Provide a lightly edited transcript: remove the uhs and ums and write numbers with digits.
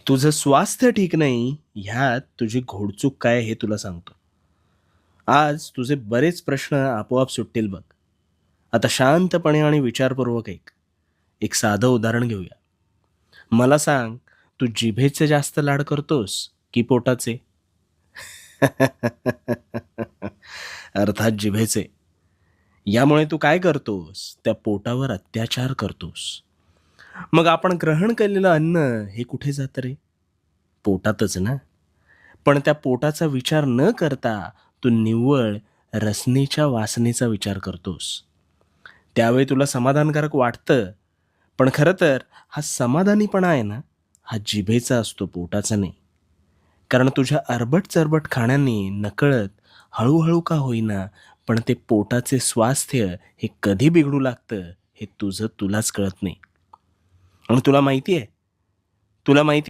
तुझं स्वास्थ्य ठीक नाही, ह्यात तुझी घोडचूक काय हे तुला सांगतो. आज तुझे बरेच प्रश्न आपोआप सुटतील बघ. आता शांतपणे आणि विचारपूर्वक ऐक. एक साधं उदाहरण घेऊया. मला सांग, तू जिभेचे जास्त लाड करतोस की पोटाचे? अर्थात जिभेचे. यामुळे तू काय करतोस? त्या पोटावर अत्याचार करतोस. मग आपण ग्रहण केलेलं अन्न हे कुठे जातं रे? पोटातच ना. पण त्या पोटाचा विचार न करता तू निव्वळ रसनेच्या वासनेचा विचार करतोस. त्यावेळी तुला समाधानकारक वाटतं, पण खरं तर हा समाधानीपणा आहे ना, हा जिभेचा असतो, पोटाचा नाही. कारण तुझ्या अरबट-चरबट खाण्याने नकळत हळू का होईना, पण ते पोटाचे स्वास्थ्य हे कधी बिघडू लागतं, हे तुझं तुलाच कळत नाही. आणि तुला माहिती आहे? तुला माहिती